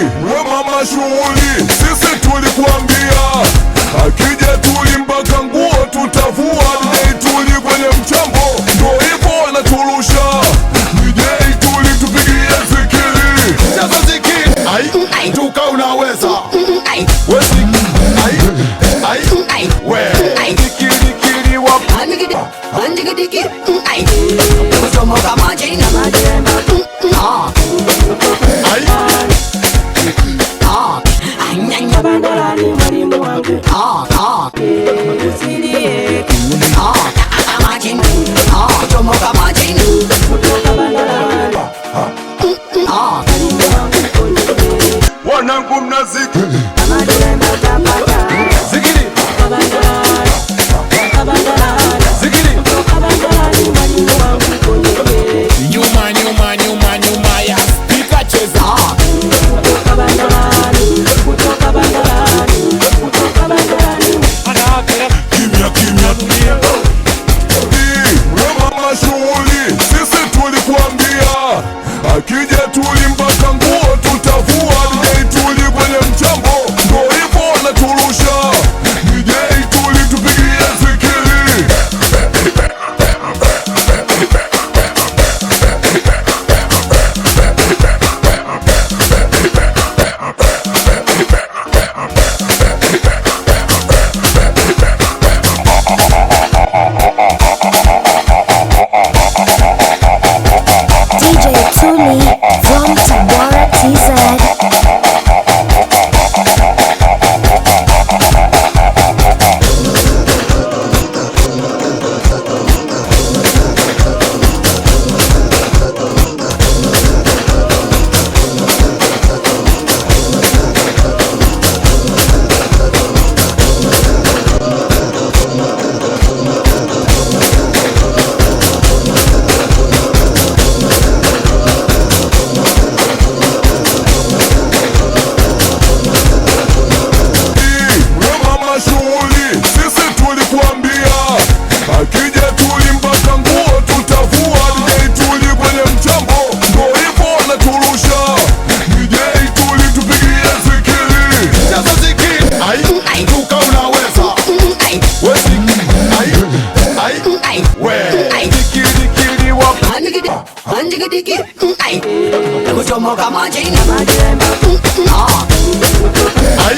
we mama shughuli, sisi tulikuambia akija tuli mpaka nguo tutavua. DJ Tuli kwenye mchambo ndo hivyo wanaturusha. DJ Tuli tupigie zikiri, cheza zikiri, ai tuka unaweza we zikiri, ai we zikiri kiri wap Anjigidiki, ai kuchomo kama jina majema, anyanya bandolani mwalimu wangu, usilie, kama jina, kuchomo kama jina, kutoka bandolani, wanangu mnaziki kama jema tapata, zikiri nyuma ya spika cheza kimya we mama shughuli, sisi tulikuambia akija Tuli mpaka nguo tutavua. DJ Tuli kwenye mchambo ndo hivyo wanaturusha. DJ Tuli tupigie zikiri, DJ Tuli from Tabora TZ. akija Tuli mpaka nguo tutavua. DJ Tuli kwenye mchambo ndo hivyo wanaturusha. DJ Tuli tupigie zikiri, cheza zikiri, ai tuka unaweza we zikiri, ai we zikiri kiri wap anjigidiki, ai kuchomo kama jina majema, ai